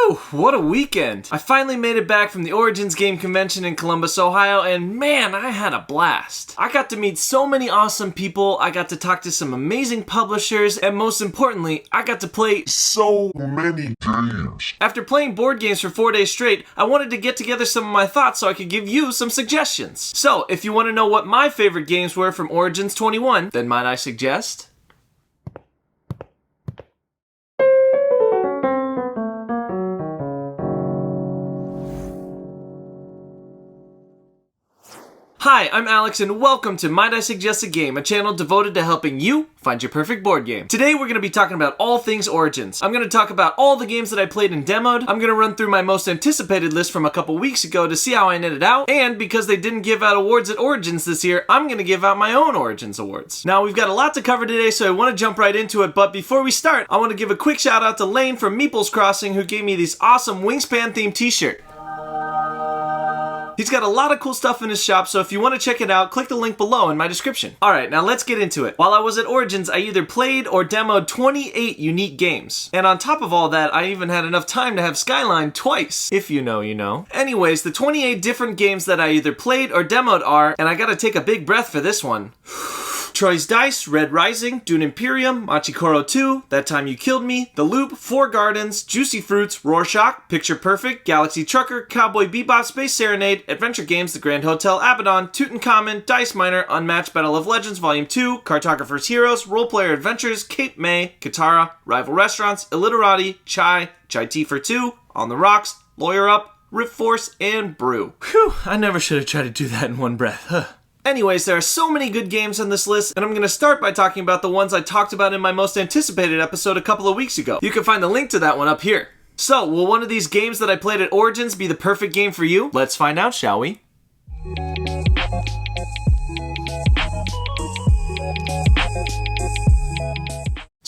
Whew, what a weekend. I finally made it back from the Origins Game Convention in Columbus, Ohio, and man, I had a blast. I got to meet so many awesome people, I got to talk to some amazing publishers, and most importantly, I got to play so many games. After playing board games for 4 days straight, I wanted to get together some of my thoughts so I could give you some suggestions. So, if you want to know what my favorite games were from Origins 21, then might I suggest? Hi, I'm Alex and welcome to Might I Suggest a Game, a channel devoted to helping you find your perfect board game. Today we're going to be talking about all things Origins. I'm going to talk about all the games that I played and demoed. I'm going to run through my most anticipated list from a couple weeks ago to see how I netted out. And because they didn't give out awards at Origins this year, I'm going to give out my own Origins awards. Now we've got a lot to cover today, so I want to jump right into it. But before we start, I want to give a quick shout out to Lane from Meeples Crossing who gave me this awesome Wingspan themed t-shirt. He's got a lot of cool stuff in his shop, so if you want to check it out, click the link below in my description. Alright, now let's get into it. While I was at Origins, I either played or demoed 28 unique games. And on top of all that, I even had enough time to have Skyline twice. If you know, you know. Anyways, the 28 different games that I either played or demoed are, and I gotta take a big breath for this one. Troy's Dice, Red Rising, Dune Imperium, Machikoro 2, That Time You Killed Me, The Loop, Four Gardens, Juicy Fruits, Rorschach, Picture Perfect, Galaxy Trucker, Cowboy Bebop, Space Serenade, Adventure Games, The Grand Hotel Abaddon, Tutankhamun, Dice Miner, Unmatched Battle of Legends Volume 2, Cartographer's Heroes, Role Player Adventures, Cape May, Katara, Rival Restaurants, Illiterati, Chai Tea for 2, On the Rocks, Lawyer Up, Rift Force, and Brew. Whew, I never should have tried to do that in one breath. Anyways, there are so many good games on this list, and I'm going to start by talking about the ones I talked about in my most anticipated episode a couple of weeks ago. You can find the link to that one up here. So, will one of these games that I played at Origins be the perfect game for you? Let's find out, shall we?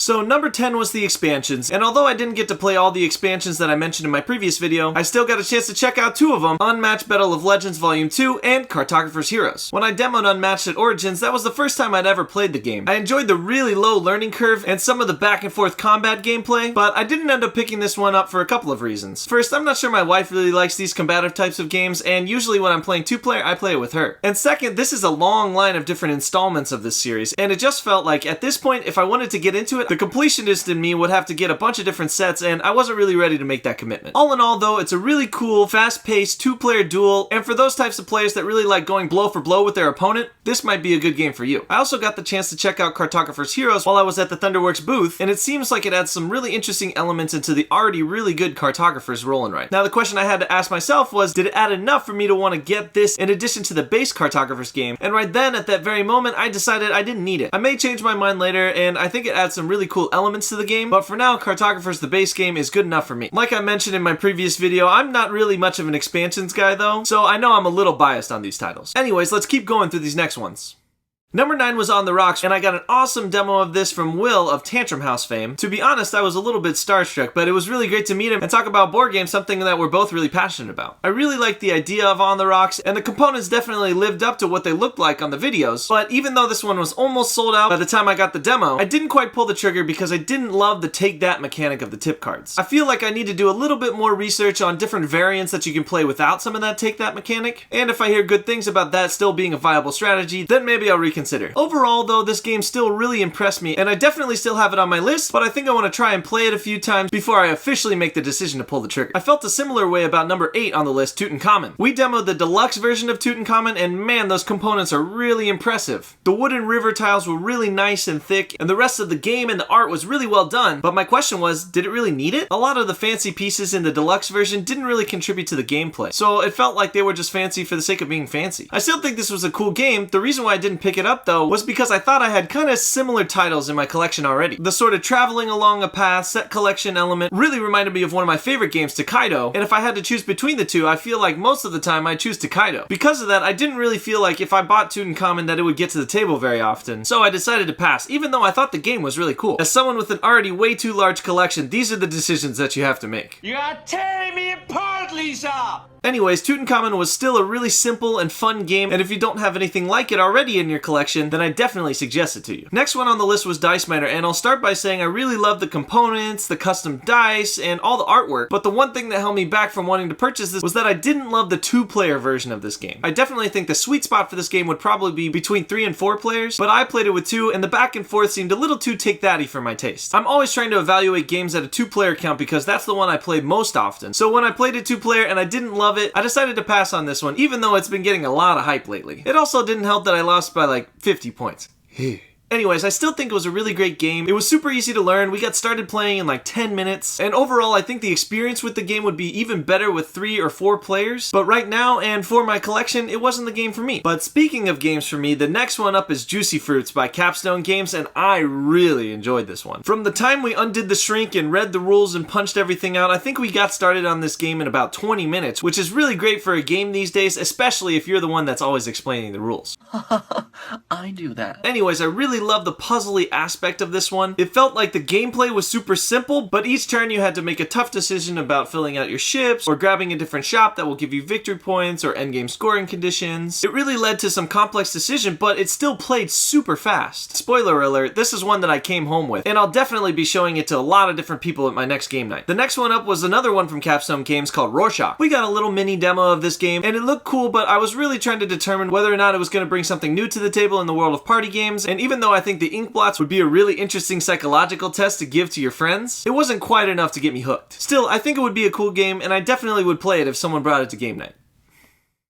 So number 10 was the expansions, and although I didn't get to play all the expansions that I mentioned in my previous video, I still got a chance to check out two of them, Unmatched Battle of Legends Volume 2 and Cartographer's Heroes. When I demoed Unmatched at Origins, that was the first time I'd ever played the game. I enjoyed the really low learning curve and some of the back and forth combat gameplay, but I didn't end up picking this one up for a couple of reasons. First, I'm not sure my wife really likes these combative types of games, and usually when I'm playing two-player, I play it with her. And second, this is a long line of different installments of this series, and it just felt like at this point, if I wanted to get into it, the completionist in me would have to get a bunch of different sets, and I wasn't really ready to make that commitment. All in all though, it's a really cool, fast-paced, two-player duel, and for those types of players that really like going blow for blow with their opponent, this might be a good game for you. I also got the chance to check out Cartographer's Heroes while I was at the Thunderworks booth, and it seems like it adds some really interesting elements into the already really good Cartographers rolling right. Now the question I had to ask myself was, did it add enough for me to want to get this in addition to the base Cartographer's game? And right then, at that very moment, I decided I didn't need it. I may change my mind later, and I think it adds some really cool elements to the game, but for now, Cartographer's the base game is good enough for me. Like I mentioned in my previous video, I'm not really much of an expansions guy though, so I know I'm a little biased on these titles. Anyways, let's keep going through these next ones. Number 9 was On the Rocks, and I got an awesome demo of this from Will of Tantrum House fame. To be honest, I was a little bit starstruck, but it was really great to meet him and talk about board games, something that we're both really passionate about. I really liked the idea of On the Rocks, and the components definitely lived up to what they looked like on the videos, but even though this one was almost sold out by the time I got the demo, I didn't quite pull the trigger because I didn't love the Take That mechanic of the tip cards. I feel like I need to do a little bit more research on different variants that you can play without some of that Take That mechanic, and if I hear good things about that still being a viable strategy, then maybe I'll reconsider. Overall though, this game still really impressed me, and I definitely still have it on my list, but I think I want to try and play it a few times before I officially make the decision to pull the trigger. I felt a similar way about number 8 on the list, Tutankhamun. We demoed the deluxe version of Tutankhamun, and man, those components are really impressive. The wooden river tiles were really nice and thick, and the rest of the game and the art was really well done, but my question was, did it really need it? A lot of the fancy pieces in the deluxe version didn't really contribute to the gameplay, so it felt like they were just fancy for the sake of being fancy. I still think this was a cool game. The reason why I didn't pick it up though was because I thought I had kind of similar titles in my collection already. The sort of traveling along a path set collection element really reminded me of one of my favorite games, Takedo, and if I had to choose between the two, I feel like most of the time I'd choose Takedo. Because of that, I didn't really feel like if I bought Tutankhamun that it would get to the table very often, so I decided to pass, even though I thought the game was really cool. As someone with an already way too large collection, these are the decisions that you have to make. You are tearing me apart! Lisa! Anyways, Tutankhamun was still a really simple and fun game, and if you don't have anything like it already in your collection, then I definitely suggest it to you. Next one on the list was Dice Miner, and I'll start by saying I really love the components, the custom dice, and all the artwork, but the one thing that held me back from wanting to purchase this was that I didn't love the 2-player version of this game. I definitely think the sweet spot for this game would probably be between 3 and 4 players, but I played it with 2, and the back and forth seemed a little too take-thatty for my taste. I'm always trying to evaluate games at a 2-player count because that's the one I play most often. So when I played a 2-player and I didn't love it, I decided to pass on this one, even though it's been getting a lot of hype lately. It also didn't help that I lost by like 50 points. Anyways, I still think it was a really great game. It was super easy to learn. We got started playing in like 10 minutes. And overall, I think the experience with the game would be even better with 3 or 4 players. But right now, and for my collection, it wasn't the game for me. But speaking of games for me, the next one up is Juicy Fruits by Capstone Games, and I really enjoyed this one. From the time we undid the shrink and read the rules and punched everything out, I think we got started on this game in about 20 minutes, which is really great for a game these days, especially if you're the one that's always explaining the rules. I do that. Anyways, I really love the puzzly aspect of this one. It felt like the gameplay was super simple, but each turn you had to make a tough decision about filling out your ships or grabbing a different shop that will give you victory points or endgame scoring conditions. It really led to some complex decision, but it still played super fast. Spoiler alert, this is one that I came home with, and I'll definitely be showing it to a lot of different people at my next game night. The next one up was another one from Capstone Games called Rorschach. We got a little mini demo of this game, and it looked cool, but I was really trying to determine whether or not it was going to bring something new to the table in the world of party games, and even though I think the ink blots would be a really interesting psychological test to give to your friends, it wasn't quite enough to get me hooked. Still, I think it would be a cool game, and I definitely would play it if someone brought it to game night.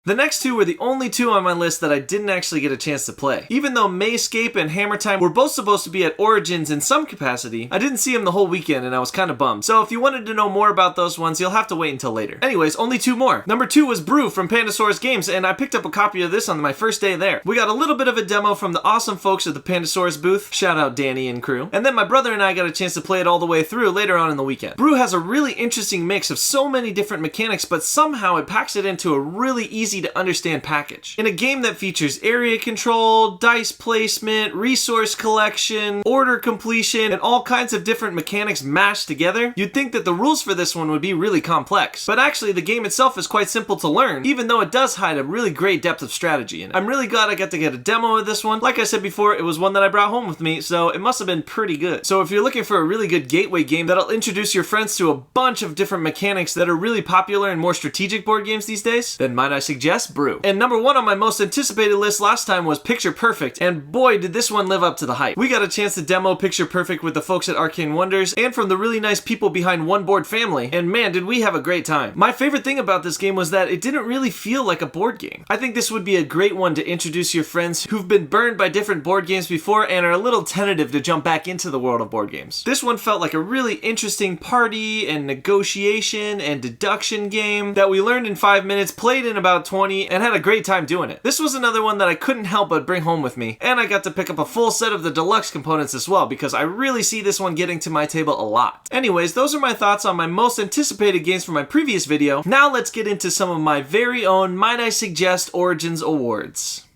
The next two were the only two on my list that I didn't actually get a chance to play. Even though Mayscape and Hammer Time were both supposed to be at Origins in some capacity, I didn't see them the whole weekend and I was kind of bummed. So if you wanted to know more about those ones, you'll have to wait until later. Anyways, only 2 more. Number 2 was Brew from Pandasaurus Games, and I picked up a copy of this on my first day there. We got a little bit of a demo from the awesome folks at the Pandasaurus booth. Shout out Danny and crew. And then my brother and I got a chance to play it all the way through later on in the weekend. Brew has a really interesting mix of so many different mechanics, but somehow it packs it into a really easy to understand package. In a game that features area control, dice placement, resource collection, order completion, and all kinds of different mechanics mashed together, you'd think that the rules for this one would be really complex. But actually, the game itself is quite simple to learn, even though it does hide a really great depth of strategy in it. I'm really glad I got to get a demo of this one. Like I said before, it was one that I brought home with me, so it must have been pretty good. So if you're looking for a really good gateway game that'll introduce your friends to a bunch of different mechanics that are really popular in more strategic board games these days, then might I suggest Brew. And number 1 on my most anticipated list last time was Picture Perfect, and boy did this one live up to the hype. We got a chance to demo Picture Perfect with the folks at Arcane Wonders and from the really nice people behind One Board Family, and man did we have a great time. My favorite thing about this game was that it didn't really feel like a board game. I think this would be a great one to introduce your friends who've been burned by different board games before and are a little tentative to jump back into the world of board games. This one felt like a really interesting party and negotiation and deduction game that we learned in 5 minutes, played in about 20, and had a great time doing it. This was another one that I couldn't help but bring home with me, and I got to pick up a full set of the deluxe components as well because I really see this one getting to my table a lot. Anyways, those are my thoughts on my most anticipated games from my previous video. Now let's get into some of my very own Might I Suggest Origins awards.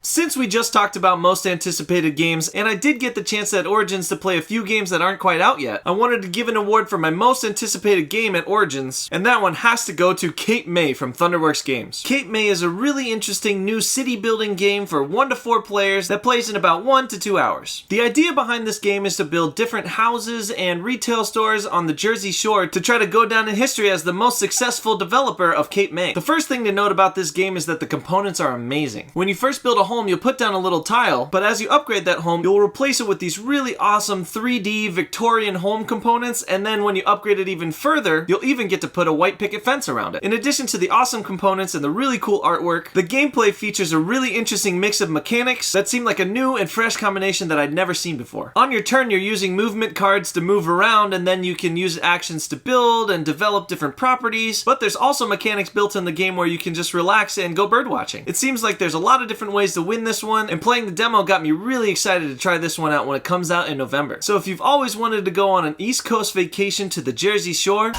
Since we just talked about most anticipated games, and I did get the chance at Origins to play a few games that aren't quite out yet, I wanted to give an award for my most anticipated game at Origins, and that one has to go to Cape May from Thunderworks Games. Cape May is a really interesting new city building game for 1 to 4 players that plays in about 1 to 2 hours. The idea behind this game is to build different houses and retail stores on the Jersey Shore to try to go down in history as the most successful developer of Cape May. The first thing to note about this game is that the components are amazing. When you first build a home, you'll put down a little tile, but as you upgrade that home, you'll replace it with these really awesome 3D Victorian home components, and then when you upgrade it even further, you'll even get to put a white picket fence around it. In addition to the awesome components and the really cool artwork, the gameplay features a really interesting mix of mechanics that seem like a new and fresh combination that I'd never seen before. On your turn, you're using movement cards to move around, and then you can use actions to build and develop different properties, but there's also mechanics built in the game where you can just relax and go bird watching. It seems like there's a lot of different ways to win this one, and playing the demo got me really excited to try this one out when it comes out in November. So if you've always wanted to go on an East Coast vacation to the Jersey Shore,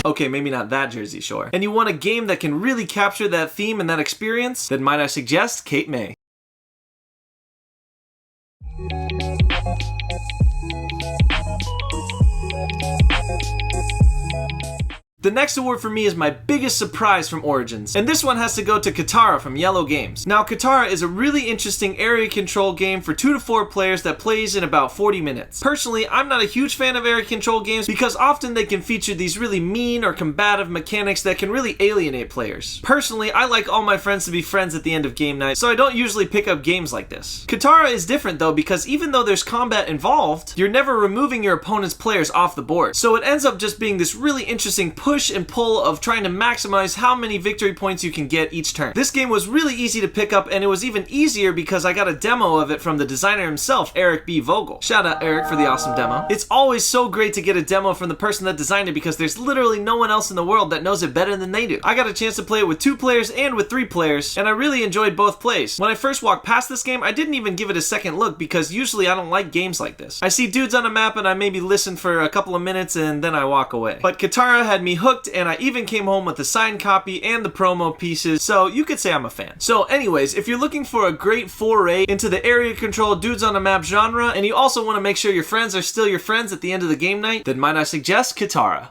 okay, maybe not that Jersey Shore, and you want a game that can really capture that theme and that experience, then might I suggest Cape May. The next award for me is my biggest surprise from Origins, and this one has to go to Katara from Yellow Games. Now, Katara is a really interesting area control game for 2 to 4 players that plays in about 40 minutes. Personally, I'm not a huge fan of area control games because often they can feature these really mean or combative mechanics that can really alienate players. Personally, I like all my friends to be friends at the end of game night, so I don't usually pick up games like this. Katara is different though because even though there's combat involved, you're never removing your opponent's players off the board. So it ends up just being this really interesting push and pull of trying to maximize how many victory points you can get each turn. This game was really easy to pick up, and it was even easier because I got a demo of it from the designer himself, Eric B. Vogel. Shout out Eric for the awesome demo. It's always so great to get a demo from the person that designed it because there's literally no one else in the world that knows it better than they do. I got a chance to play it with 2 players and with 3 players, and I really enjoyed both plays. When I first walked past this game, I didn't even give it a second look because usually I don't like games like this. I see dudes on a map and I maybe listen for a couple of minutes and then I walk away. But Katara had me hooked, and I even came home with the signed copy and the promo pieces, so you could say I'm a fan. So anyways, if you're looking for a great foray into the area control dudes on a map genre, and you also want to make sure your friends are still your friends at the end of the game night, then might I suggest Katara.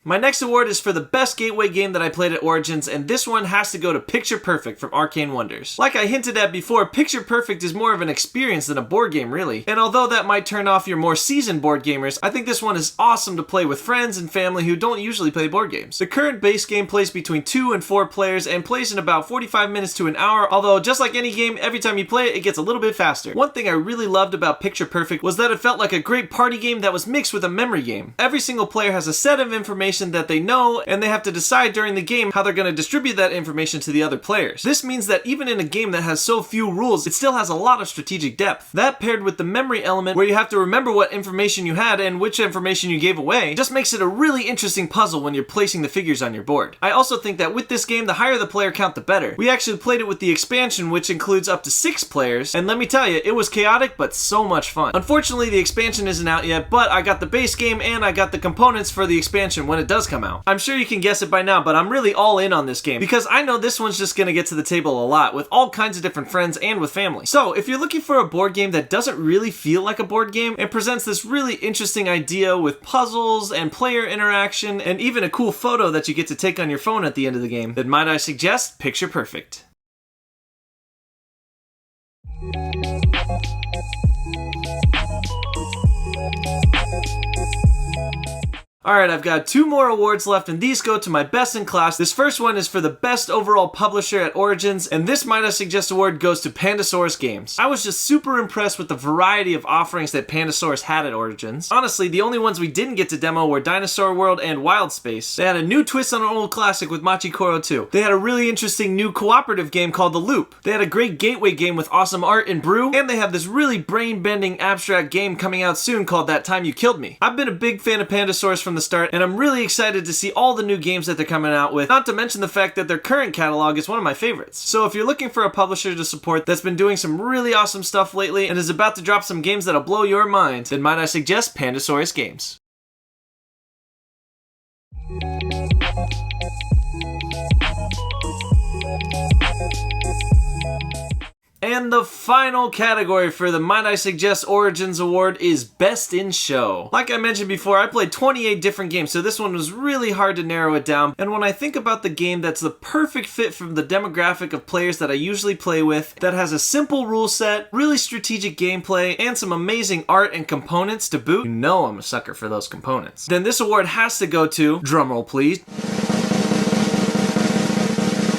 My next award is for the best gateway game that I played at Origins, and this one has to go to Picture Perfect from Arcane Wonders. Like I hinted at before, Picture Perfect is more of an experience than a board game really, and although that might turn off your more seasoned board gamers, I think this one is awesome to play with friends and family who don't usually play board games. The current base game plays between 2 and 4 players and plays in about 45 minutes to an hour, although just like any game, every time you play it, it gets a little bit faster. One thing I really loved about Picture Perfect was that it felt like a great party game that was mixed with a memory game. Every single player has a set of information that they know, and they have to decide during the game how they're going to distribute that information to the other players. This means that even in a game that has so few rules, it still has a lot of strategic depth. That paired with the memory element where you have to remember what information you had and which information you gave away just makes it a really interesting puzzle when you're placing the figures on your board. I also think that with this game, the higher the player count, the better. We actually played it with the expansion, which includes up to 6 players, and let me tell you, it was chaotic but so much fun. Unfortunately, the expansion isn't out yet, but I got the base game and I got the components for the expansion when it does come out. I'm sure you can guess it by now, but I'm really all in on this game because I know this one's just gonna get to the table a lot with all kinds of different friends and with family. So if you're looking for a board game that doesn't really feel like a board game and presents this really interesting idea with puzzles and player interaction and even a cool photo that you get to take on your phone at the end of the game, then might I suggest Picture Perfect. Alright, I've got 2 more awards left, and these go to my best in class. This first one is for the best overall publisher at Origins, and this Might I Suggest award goes to Pandasaurus Games. I was just super impressed with the variety of offerings that Pandasaurus had at Origins. Honestly, the only ones we didn't get to demo were Dinosaur World and Wild Space. They had a new twist on an old classic with Machikoro 2. They had a really interesting new cooperative game called The Loop. They had a great gateway game with awesome art and brew, and they have this really brain-bending abstract game coming out soon called That Time You Killed Me. I've been a big fan of Pandasaurus from the start, and I'm really excited to see all the new games that they're coming out with, not to mention the fact that their current catalog is one of my favorites. So if you're looking for a publisher to support that's been doing some really awesome stuff lately and is about to drop some games that'll blow your mind, then might I suggest Pandasaurus Games. And the final category for the Might I Suggest Origins Award is Best in Show. Like I mentioned before, I played 28 different games, so this one was really hard to narrow it down. And when I think about the game that's the perfect fit from the demographic of players that I usually play with, that has a simple rule set, really strategic gameplay, and some amazing art and components to boot, you know I'm a sucker for those components, then this award has to go to, drumroll please,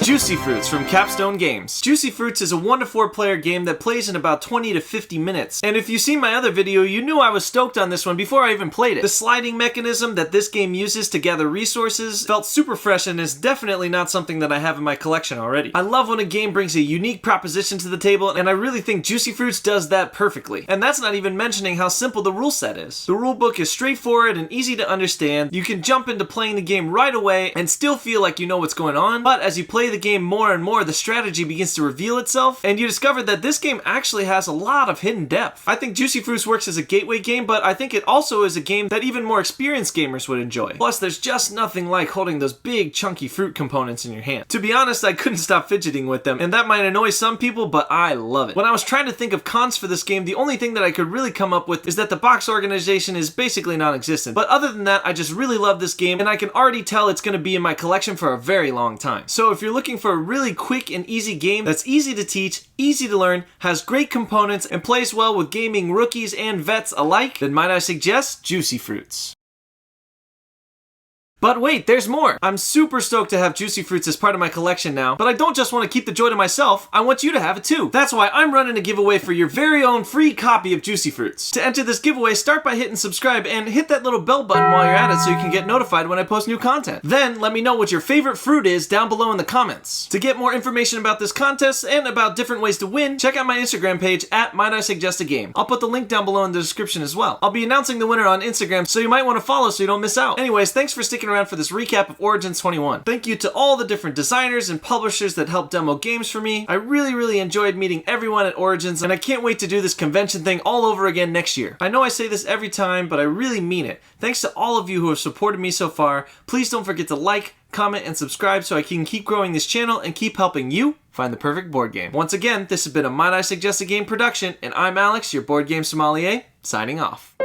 Juicy Fruits from Capstone Games. Juicy Fruits is a 1 to 4 player game that plays in about 20 to 50 minutes. And if you've seen my other video, you knew I was stoked on this one before I even played it. The sliding mechanism that this game uses to gather resources felt super fresh and is definitely not something that I have in my collection already. I love when a game brings a unique proposition to the table, and I really think Juicy Fruits does that perfectly. And that's not even mentioning how simple the rule set is. The rulebook is straightforward and easy to understand. You can jump into playing the game right away and still feel like you know what's going on, but as you play the the game more and more, the strategy begins to reveal itself, and you discover that this game actually has a lot of hidden depth. I think Juicy Fruits works as a gateway game, but I think it also is a game that even more experienced gamers would enjoy. Plus, there's just nothing like holding those big chunky fruit components in your hand. To be honest, I couldn't stop fidgeting with them, and that might annoy some people, but I love it. When I was trying to think of cons for this game, the only thing that I could really come up with is that the box organization is basically non-existent. But other than that, I just really love this game, and I can already tell it's going to be in my collection for a very long time. So if you're looking for a really quick and easy game that's easy to teach, easy to learn, has great components, and plays well with gaming rookies and vets alike, then might I suggest Juicy Fruits. But wait, there's more! I'm super stoked to have Juicy Fruits as part of my collection now, but I don't just want to keep the joy to myself, I want you to have it too. That's why I'm running a giveaway for your very own free copy of Juicy Fruits. To enter this giveaway, start by hitting subscribe and hit that little bell button while you're at it so you can get notified when I post new content. Then, let me know what your favorite fruit is down below in the comments. To get more information about this contest and about different ways to win, check out my Instagram page at Might I Suggest a Game. I'll put the link down below in the description as well. I'll be announcing the winner on Instagram, so you might want to follow so you don't miss out. Anyways, thanks for sticking around for this recap of Origins 21. Thank you to all the different designers and publishers that helped demo games for me. I really enjoyed meeting everyone at Origins, and I can't wait to do this convention thing all over again next year. I know I say this every time, but I really mean it. Thanks to all of you who have supported me so far. Please don't forget to like, comment, and subscribe so I can keep growing this channel and keep helping you find the perfect board game. Once again, this has been a Might I Suggest a Game production, and I'm Alex, your board game sommelier, signing off.